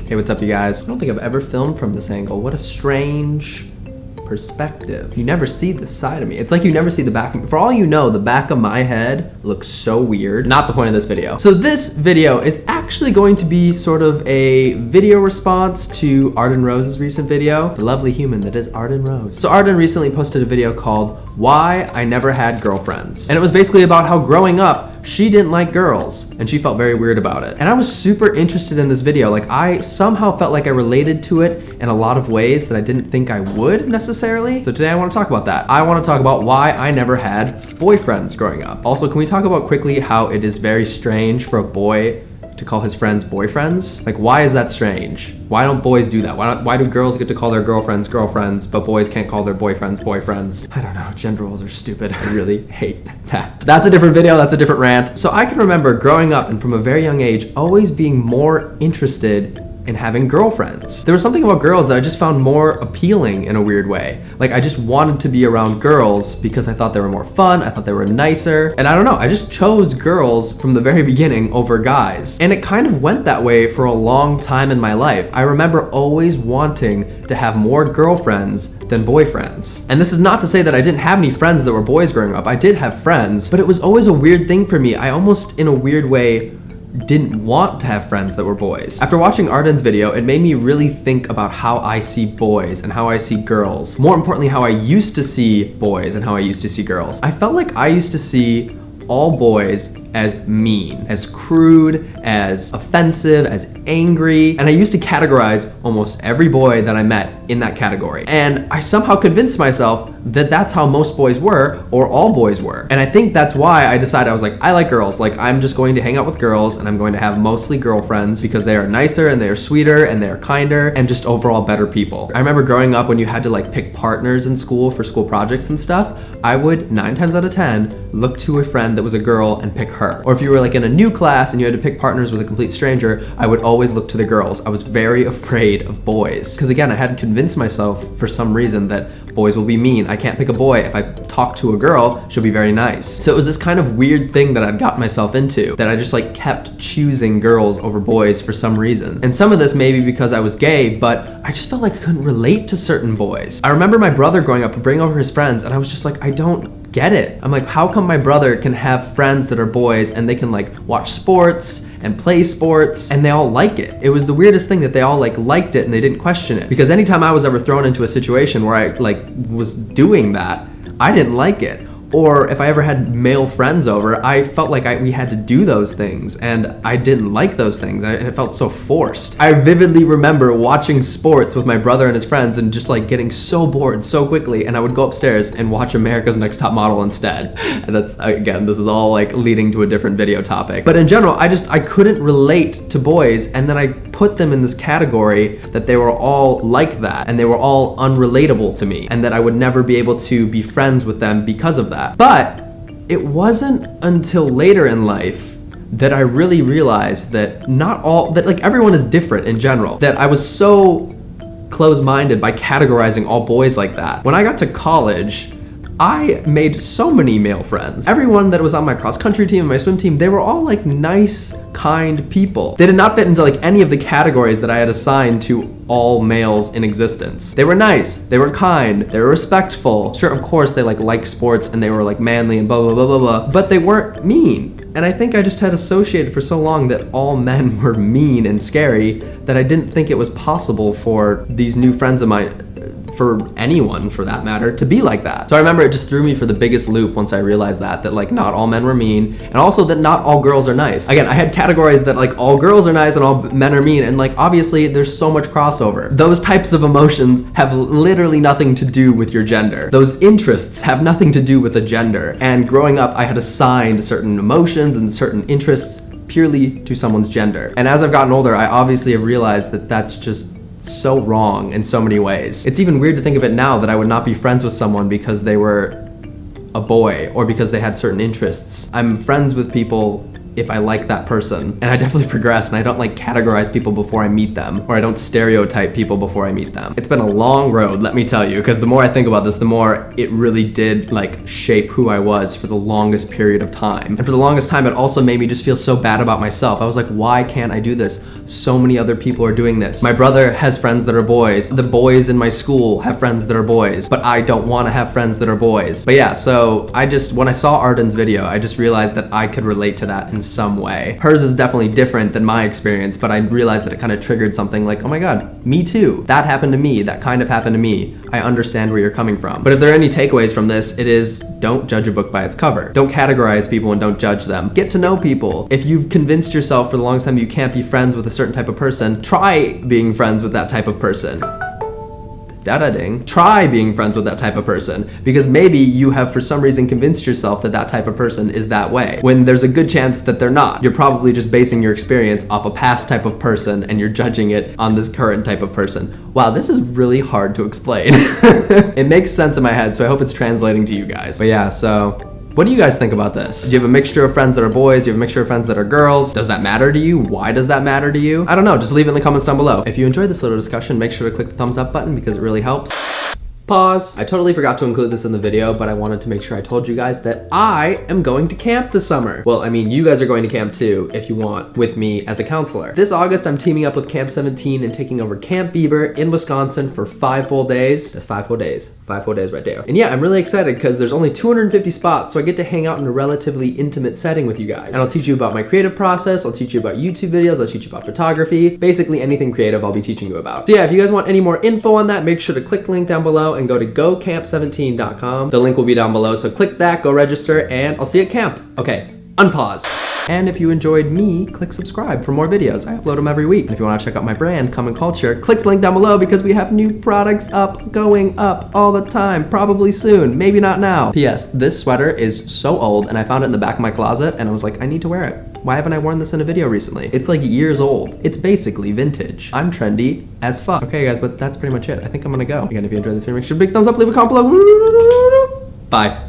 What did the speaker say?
Hey, what's up, you guys? I don't think I've ever filmed from this angle. What a strange perspective. You never see this side of me. It's like you never see the back of me. For all you know, the back of my head looks so weird. Not the point of this video. So this video is actually going to be sort of a video response to Arden Rose's recent video, the lovely human that is Arden Rose. So Arden recently posted a video called Why I Never Had Girlfriends. And it was basically about how growing up, she didn't like girls and she felt very weird about it. And I was super interested in this video. Like, I somehow felt like I related to it in a lot of ways that I didn't think I would necessarily. So today I want to talk about that. I want to talk about why I never had boyfriends growing up. Also, can we talk about quickly how it is very strange for a boy to call his friends boyfriends? Like, why is that strange? Why don't boys do that? Why do girls get to call their girlfriends girlfriends, but boys can't call their boyfriends boyfriends? I don't know, gender roles are stupid. I really hate that. That's a different video, that's a different rant. So I can remember growing up and from a very young age, always being more interested in having girlfriends. There was something about girls that I just found more appealing in a weird way. Like, I just wanted to be around girls because I thought they were more fun, I thought they were nicer, and I don't know, I just chose girls from the very beginning over guys. And it kind of went that way for a long time in my life. I remember always wanting to have more girlfriends than boyfriends. And this is not to say that I didn't have any friends that were boys growing up. I did have friends, but it was always a weird thing for me. I almost, in a weird way, didn't want to have friends that were boys. After watching Arden's video, it made me really think about how I see boys and how I see girls. More importantly, how I used to see boys and how I used to see girls. I felt like I used to see all boys as mean, as crude, as offensive, as angry, and I used to categorize almost every boy that I met in that category. And I somehow convinced myself that that's how most boys were, or all boys were. And I think that's why I decided, I was like, I like girls. Like, I'm just going to hang out with girls and I'm going to have mostly girlfriends because they are nicer and they are sweeter and they are kinder and just overall better people. I remember growing up when you had to like pick partners in school for school projects and stuff, I would 9 times out of 10 look to a friend that was a girl and pick her. Or if you were like in a new class and you had to pick partners with a complete stranger, I would always look to the girls. I was very afraid of boys. Because again, I had convinced myself for some reason that boys will be mean. I can't pick a boy. If I talk to a girl, she'll be very nice. So it was this kind of weird thing that I'd got myself into, that I just like kept choosing girls over boys for some reason. And some of this maybe because I was gay, but I just felt like I couldn't relate to certain boys. I remember my brother growing up and bringing over his friends, and I was just like, I don't get it. I'm like, how come my brother can have friends that are boys and they can like watch sports and play sports and they all like it? It was the weirdest thing that they all like liked it and they didn't question it. Because anytime I was ever thrown into a situation where I like was doing that, I didn't like it. Or if I ever had male friends over, I felt like we had to do those things and I didn't like those things and it felt so forced. I vividly remember watching sports with my brother and his friends and just like getting so bored so quickly, and I would go upstairs and watch America's Next Top Model instead. And that's, again, this is all like leading to a different video topic. But in general, I couldn't relate to boys, and then I put them in this category that they were all like that and they were all unrelatable to me and that I would never be able to be friends with them because of that. But it wasn't until later in life that I really realized that that like everyone is different in general, that I was so close-minded by categorizing all boys like that. When I got to college, I made so many male friends. Everyone that was on my cross-country team and my swim team, they were all like nice, kind people. They did not fit into like any of the categories that I had assigned to all males in existence. They were nice, they were kind, they were respectful. Sure, of course, they like sports and they were like manly and blah, blah, blah, blah, blah, but they weren't mean. And I think I just had associated for so long that all men were mean and scary that I didn't think it was possible for these new friends of mine, for anyone for that matter, to be like that. So I remember it just threw me for the biggest loop once I realized that like not all men were mean, and also that not all girls are nice. Again, I had categories that like all girls are nice and all men are mean, and like obviously there's so much crossover. Those types of emotions have literally nothing to do with your gender. Those interests have nothing to do with a gender. And growing up, I had assigned certain emotions and certain interests purely to someone's gender. And as I've gotten older, I obviously have realized that that's just so wrong in so many ways. It's even weird to think of it now that I would not be friends with someone because they were a boy or because they had certain interests. I'm friends with people if I like that person. And I definitely progress, and I don't like categorize people before I meet them, or I don't stereotype people before I meet them. It's been a long road, let me tell you, because the more I think about this, the more it really did like shape who I was for the longest period of time. And for the longest time, it also made me just feel so bad about myself. I was like, why can't I do this? so many other people are doing this. My brother has friends that are boys. The boys in my school have friends that are boys, but I don't want to have friends that are boys. But yeah, so when I saw Arden's video, I just realized that I could relate to that in some way. Hers is definitely different than my experience, but I realized that it kind of triggered something like, oh my god, me too. That happened to me. That kind of happened to me. I understand where you're coming from. But if there are any takeaways from this, it is don't judge a book by its cover. Don't categorize people and don't judge them. Get to know people. If you've convinced yourself for the longest time you can't be friends with a certain type of person, try being friends with that type of person. Da-da-ding. Try being friends with that type of person, because maybe you have for some reason convinced yourself that that type of person is that way, when there's a good chance that they're not. You're probably just basing your experience off a past type of person and you're judging it on this current type of person. Wow, this is really hard to explain. It makes sense in my head, so I hope it's translating to you guys. But yeah, so what do you guys think about this? Do you have a mixture of friends that are boys? Do you have a mixture of friends that are girls? Does that matter to you? Why does that matter to you? I don't know, just leave it in the comments down below. If you enjoyed this little discussion, make sure to click the thumbs up button because it really helps. Pause. I totally forgot to include this in the video, but I wanted to make sure I told you guys that I am going to camp this summer. Well, I mean, you guys are going to camp too, if you want, with me as a counselor. This August, I'm teaming up with Camp 17 and taking over Camp Bieber in Wisconsin for 5 full days. That's 5 full days. 5 full days right there. And yeah, I'm really excited because there's only 250 spots, so I get to hang out in a relatively intimate setting with you guys. And I'll teach you about my creative process, I'll teach you about YouTube videos, I'll teach you about photography, basically anything creative I'll be teaching you about. So yeah, if you guys want any more info on that, make sure to click the link down below and go to gocamp17.com. The link will be down below, so click that, go register, and I'll see you at camp. Okay, unpause. And if you enjoyed me, click subscribe for more videos. I upload them every week. And if you want to check out my brand, Common Culture, click the link down below because we have new products going up all the time. Probably soon, maybe not now. P.S. This sweater is so old and I found it in the back of my closet and I was like, I need to wear it. Why haven't I worn this in a video recently? It's like years old. It's basically vintage. I'm trendy as fuck. Okay guys, but that's pretty much it. I think I'm gonna go. Again, if you enjoyed the video, make sure to big thumbs up, leave a comment below. Bye.